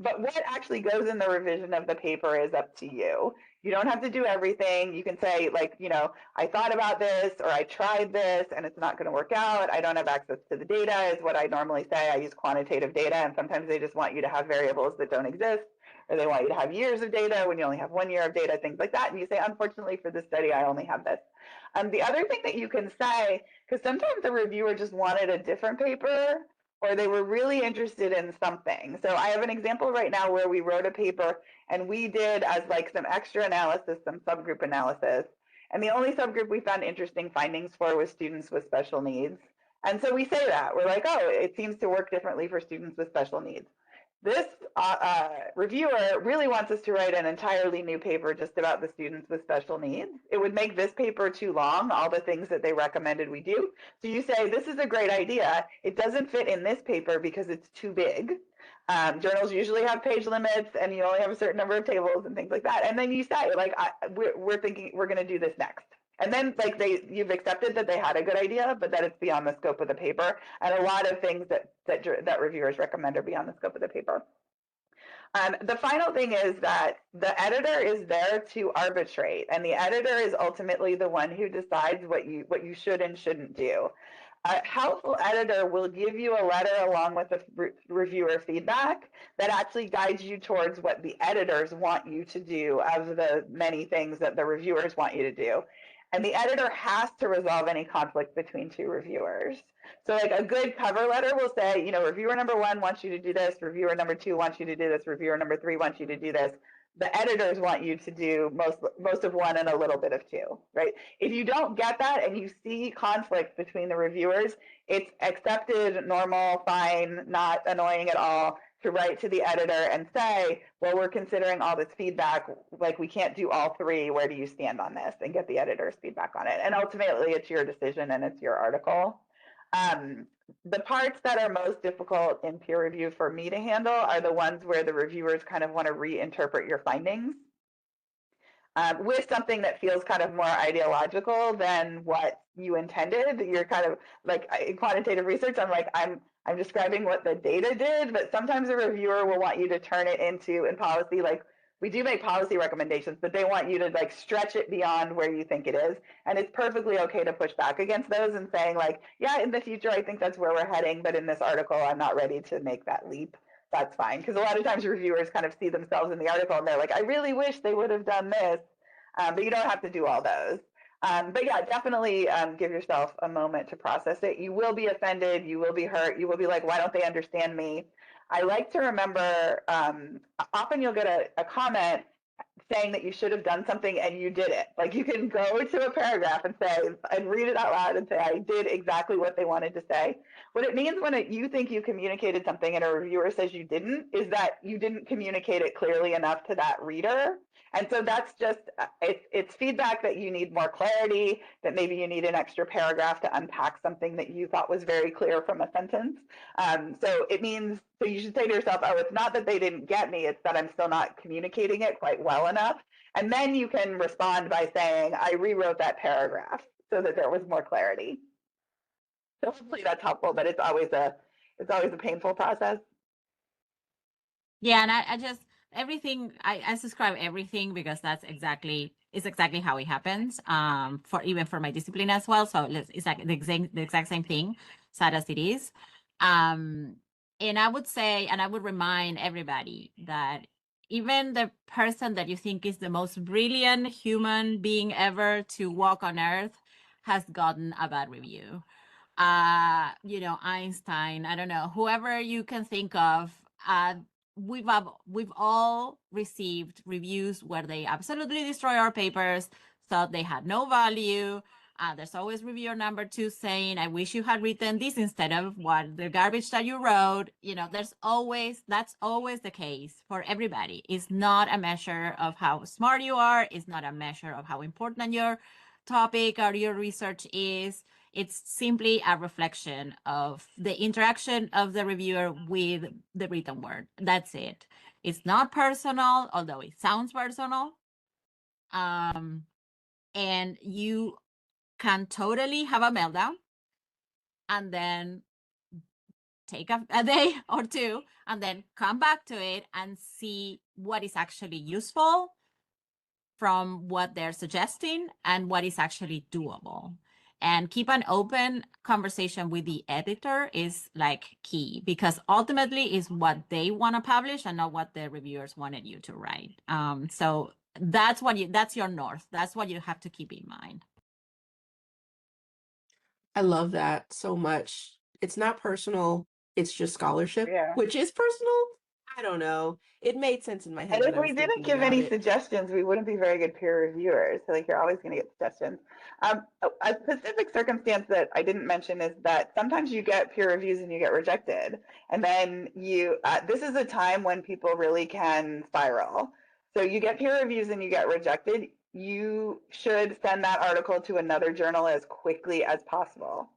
But what actually goes in the revision of the paper is up to you. You don't have to do everything. You can say I thought about this, or I tried this and it's not going to work out. I don't have access to the data is what I normally say. I use quantitative data, and sometimes they just want you to have variables that don't exist, or they want you to have years of data when you only have 1 year of data, things like that. And you say, unfortunately for this study, I only have this. The other thing that you can say, because sometimes the reviewer just wanted a different paper, or they were really interested in something. So I have an example right now where we wrote a paper and we did as some extra analysis, some subgroup analysis. And the only subgroup we found interesting findings for was students with special needs. And so we say that. We're like, oh, it seems to work differently for students with special needs. This reviewer really wants us to write an entirely new paper just about the students with special needs. It would make this paper too long, all the things that they recommended we do. So you say, this is a great idea. It doesn't fit in this paper because it's too big. Journals usually have page limits, and you only have a certain number of tables and things like that. And then you say, we're thinking we're going to do this next. And then you've accepted that they had a good idea, but that it's beyond the scope of the paper. And a lot of things that reviewers recommend are beyond the scope of the paper. The final thing is that the editor is there to arbitrate, and the editor is ultimately the one who decides what you should and shouldn't do. a helpful editor will give you a letter along with the reviewer feedback that actually guides you towards what the editors want you to do of the many things that the reviewers want you to do. And the editor has to resolve any conflict between two reviewers. So like a good cover letter will say, you know, reviewer number 1 wants you to do this, reviewer number 2 wants you to do this, reviewer number 3 wants you to do this. The editors want you to do most of 1 and a little bit of 2, right? If you don't get that and you see conflict between the reviewers, it's accepted, normal, fine, not annoying at all to write to the editor and say, well, we're considering all this feedback, like we can't do all 3, where do you stand on this? And get the editor's feedback on it. And ultimately it's your decision and it's your article. The parts that are most difficult in peer review for me to handle are the ones where the reviewers kind of want to reinterpret your findings with something that feels kind of more ideological than what you intended. You're kind of like in quantitative research, I'm like, I'm describing what the data did, but sometimes a reviewer will want you to turn it into, in policy, like we do make policy recommendations, but they want you to like stretch it beyond where you think it is. And it's perfectly okay to push back against those and saying like, yeah, in the future, I think that's where we're heading, but in this article, I'm not ready to make that leap. That's fine. Because a lot of times reviewers kind of see themselves in the article and they're like, I really wish they would have done this. But you don't have to do all those. But yeah, definitely give yourself a moment to process it. You will be offended. You will be hurt. You will be like, why don't they understand me? I like to remember, often you'll get a comment saying that you should have done something and you did it. Like you can go to a paragraph and say, and read it out loud and say, I did exactly what they wanted to say. What it means when you think you communicated something and a reviewer says you didn't, is that you didn't communicate it clearly enough to that reader. And so that's just, it's feedback that you need more clarity, that maybe you need an extra paragraph to unpack something that you thought was very clear from a sentence. So it means, so you should say to yourself, oh, it's not that they didn't get me, it's that I'm still not communicating it quite well enough. And then you can respond by saying, I rewrote that paragraph so that there was more clarity. So hopefully that's helpful, but it's always a painful process. Yeah, and I just everything I subscribe everything because that's exactly how it happens. For even for my discipline as well. So it's like the exact same thing, sad as it is. And I would say, and I would remind everybody that even the person that you think is the most brilliant human being ever to walk on earth has gotten a bad review. You know, Einstein, I don't know, whoever you can think of, we've all received reviews where they absolutely destroy our papers, thought they had no value. There's always reviewer number 2 saying, I wish you had written this instead of what the garbage that you wrote. You know, that's always the case for everybody. It's not a measure of how smart you are. It's not a measure of how important your topic or your research is. It's simply a reflection of the interaction of the reviewer with the written word. That's it. It's not personal, although it sounds personal. And you can totally have a meltdown and then take a day or 2 and then come back to it and see what is actually useful from what they're suggesting and what is actually doable. And keep an open conversation with the editor is like key, because ultimately is what they want to publish and not what the reviewers wanted you to write. So that's your north. That's what you have to keep in mind. I love that so much. It's not personal, it's just scholarship, Yeah. which is personal. I don't know. It made sense in my head. And if when I we was didn't thinking give about any it. suggestions, we wouldn't be very good peer reviewers. So like you're always going to get suggestions. A specific circumstance that I didn't mention is that sometimes you get peer reviews and you get rejected. And then this is a time when people really can spiral. So you get peer reviews and you get rejected. You should send that article to another journal as quickly as possible.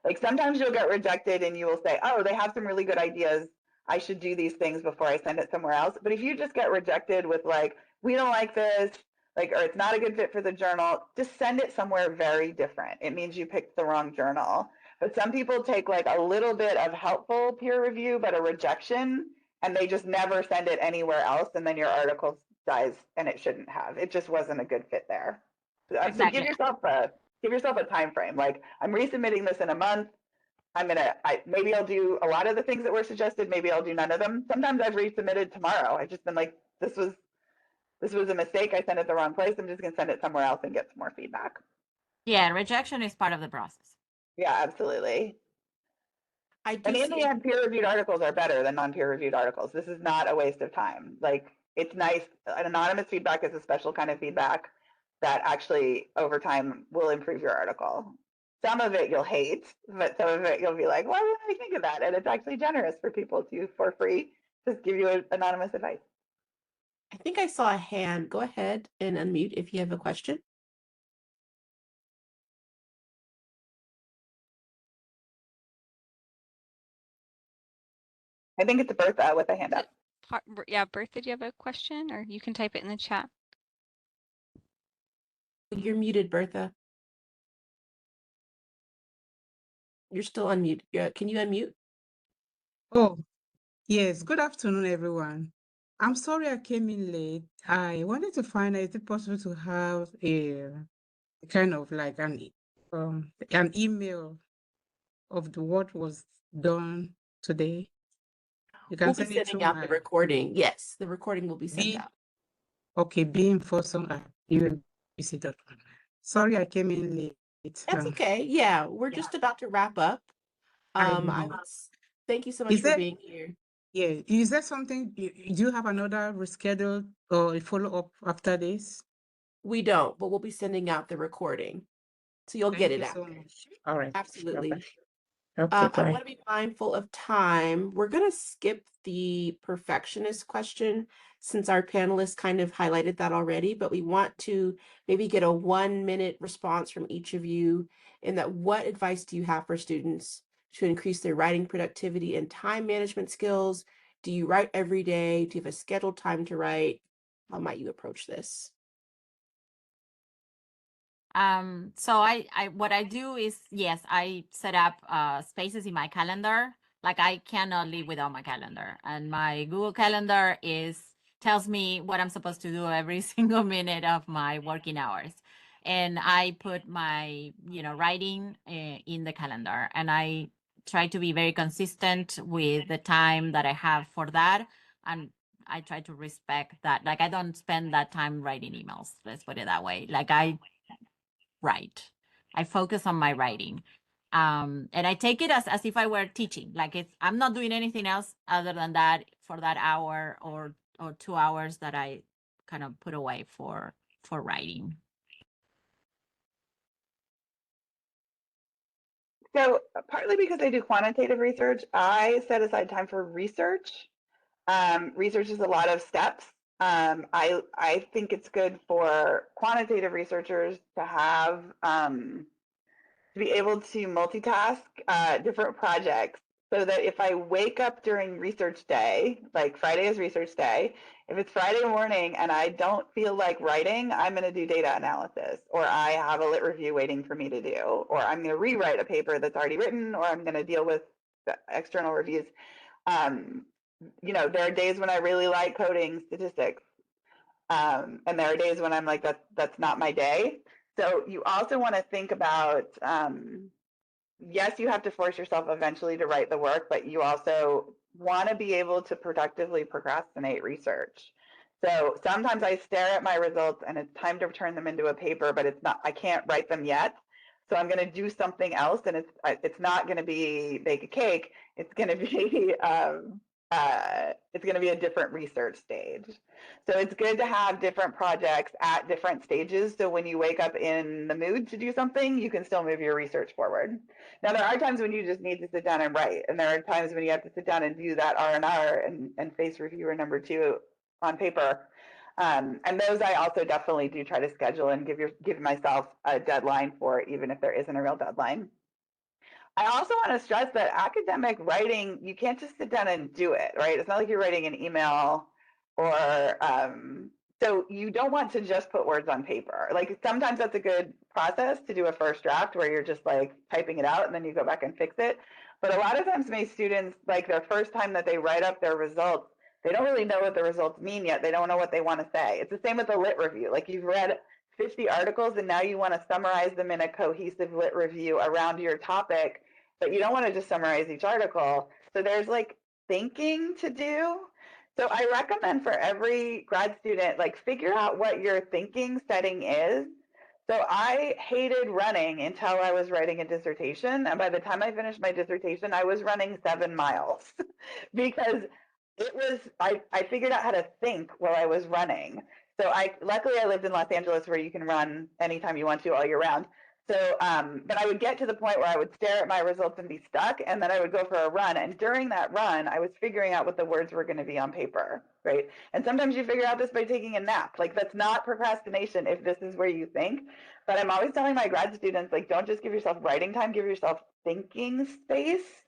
Like sometimes you'll get rejected and you will say, oh, they have some really good ideas. I should do these things before I send it somewhere else. But if you just get rejected with like, we don't like this, like, or it's not a good fit for the journal, just send it somewhere very different. It means you picked the wrong journal. But some people take like a little bit of helpful peer review, but a rejection, and they just never send it anywhere else. And then your article dies, and it shouldn't have. It just wasn't a good fit there. So Exactly. give yourself a time frame. Like, I'm resubmitting this in a month. maybe I'll do a lot of the things that were suggested. Maybe I'll do none of them. Sometimes I've resubmitted tomorrow. I've just been like, this was a mistake. I sent it the wrong place. I'm just going to send it somewhere else and get some more feedback. Yeah, rejection is part of the process. Yeah, absolutely. I And do in the see. end, peer-reviewed articles are better than non-peer-reviewed articles. This is not a waste of time. Like, it's nice. Anonymous feedback is a special kind of feedback that actually, over time, will improve your article. Some of it you'll hate, but some of it you'll be like, why didn't I think of that? And it's actually generous for people to, for free, just give you anonymous advice. I think I saw a hand. Go ahead and unmute if you have a question. I think it's Bertha with a hand up. Yeah, Bertha, do you have a question, or you can type it in the chat? You're muted, Bertha. You're still unmuted. Can you unmute? Oh, yes. Good afternoon, everyone. I'm sorry I came in late. I wanted to find out, is it possible to have a kind of like an email of what was done today? You can We'll be send it sending through out the my recording. Yes, the recording will be sent out. okay, beingforsome@umbc.com. Sorry I came in late. That's okay. Yeah, we're just about to wrap up. I I know. would thank you so much Is for there, being here. yeah, is there something, do you have another rescheduled or a follow-up after this? We don't, but we'll be sending out the recording. So you'll get Thank it you after. so much. All right. Absolutely. Okay, I bye. want to be mindful of time. We're going to skip the perfectionist question since our panelists kind of highlighted that already, but we want to maybe get a 1-minute response from each of you in that what advice do you have for students to increase their writing productivity and time management skills? Do you write every day? Do you have a scheduled time to write? How might you approach this? So I what I do is, yes, I set up spaces in my calendar. Like, I cannot live without my calendar, and my Google Calendar tells me what I'm supposed to do every single minute of my working hours. And I put my, writing in the calendar, and I try to be very consistent with the time that I have for that. And I try to respect that. Like, I don't spend that time writing emails. Let's put it that way. Like, I write. I focus on my writing. And I take it as if I were teaching. Like, I'm not doing anything else other than that for that hour or 2 hours that I kind of put away for writing. So partly because I do quantitative research, I set aside time for research. Research is a lot of steps. I think it's good for quantitative researchers to have to be able to multitask different projects, so that if I wake up during research day, like Friday is research day, if it's Friday morning and I don't feel like writing, I'm going to do data analysis, or I have a lit review waiting for me to do, or I'm going to rewrite a paper that's already written, or I'm going to deal with the external reviews. There are days when I really like coding statistics, and there are days when I'm like, that's not my day. So you also want to think about, yes, you have to force yourself eventually to write the work, but you also want to be able to productively procrastinate research. So sometimes I stare at my results and it's time to turn them into a paper, but I can't write them yet. So I'm going to do something else, and it's not going to be bake a cake. It's going to be a different research stage. So it's good to have different projects at different stages. So when you wake up in the mood to do something, you can still move your research forward. Now, there are times when you just need to sit down and write, and there are times when you have to sit down and do that R&R and face reviewer number 2 on paper. And those I also definitely do try to schedule and give myself a deadline for, even if there isn't a real deadline. I also want to stress that academic writing, you can't just sit down and do it, right? It's not like you're writing an email, or so you don't want to just put words on paper. Like, sometimes that's a good process to do a first draft where you're just like typing it out and then you go back and fix it. But a lot of times my students, like, their first time that they write up their results, they don't really know what the results mean yet. They don't know what they want to say. It's the same with the lit review. Like, you've read 50 articles and now you want to summarize them in a cohesive lit review around your topic. but you don't want to just summarize each article. So there's like thinking to do. So I recommend for every grad student, like figure out what your thinking setting is. So I hated running until I was writing a dissertation. And by the time I finished my dissertation, I was running 7 miles because it was, I figured out how to think while I was running. So luckily I lived in Los Angeles where you can run anytime you want to all year round. So, but I would get to the point where I would stare at my results and be stuck, and then I would go for a run. And during that run, I was figuring out what the words were going to be on paper, right? And sometimes you figure out this by taking a nap. Like that's not procrastination if this is where you think. But I'm always telling my grad students, like, don't just give yourself writing time, give yourself thinking space,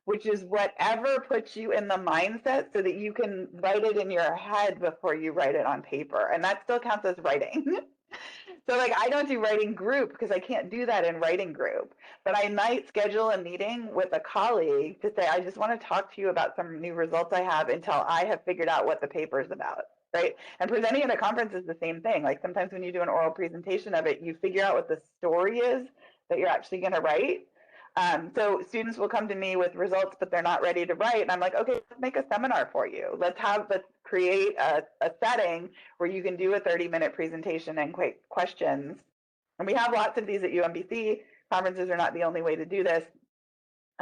which is whatever puts you in the mindset so that you can write it in your head before you write it on paper. And that still counts as writing. So like I don't do writing group because I can't do that in writing group, but I might schedule a meeting with a colleague to say, I just want to talk to you about some new results I have until I have figured out what the paper is about, right? And presenting at a conference is the same thing. Like sometimes when you do an oral presentation of it, you figure out what the story is that you're actually going to write. So students will come to me with results, but they're not ready to write. And I'm like, okay, let's make a seminar for you. Let's create a setting where you can do a 30-minute presentation and quick questions. And we have lots of these at UMBC. Conferences are not the only way to do this.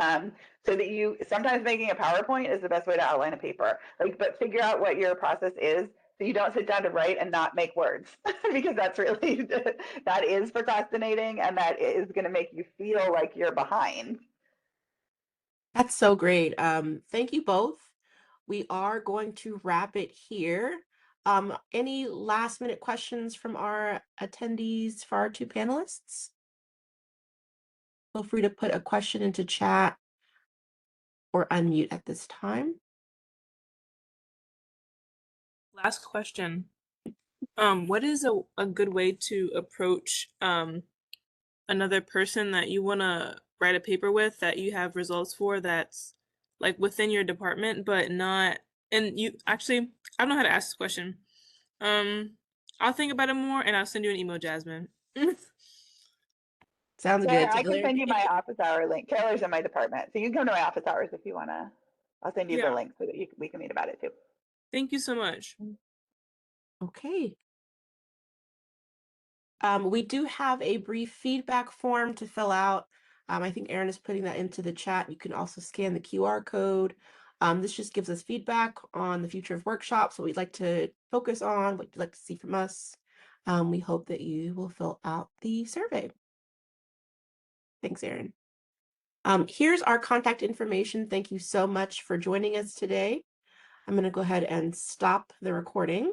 So that you, sometimes making a PowerPoint is the best way to outline a paper. Like, but figure out what your process is so you don't sit down to write and not make words because that's really, that is procrastinating and that is going to make you feel like you're behind. That's so great. Thank you both. We are going to wrap it here. Any last minute questions from our attendees for our two panelists? Feel free to put a question into chat or unmute at this time. Last question. What is a good way to approach another person that you want to write a paper with that you have results for that's like within your department but not, and you actually, I don't know how to ask this question. I'll think about it more and I'll send you an email, Jasmine. Sounds Taylor, good. I can send you my office hour link. Taylor's in my department, so you can come to my office hours if you want to. I'll send you the link so that we can meet about it too. Thank you so much. Okay. We do have a brief feedback form to fill out. I think Erin is putting that into the chat. You can also scan the QR code. This just gives us feedback on the future of workshops, what we'd like to focus on, what you'd like to see from us. We hope that you will fill out the survey. Thanks, Erin. Here's our contact information. Thank you so much for joining us today. I'm going to go ahead and stop the recording.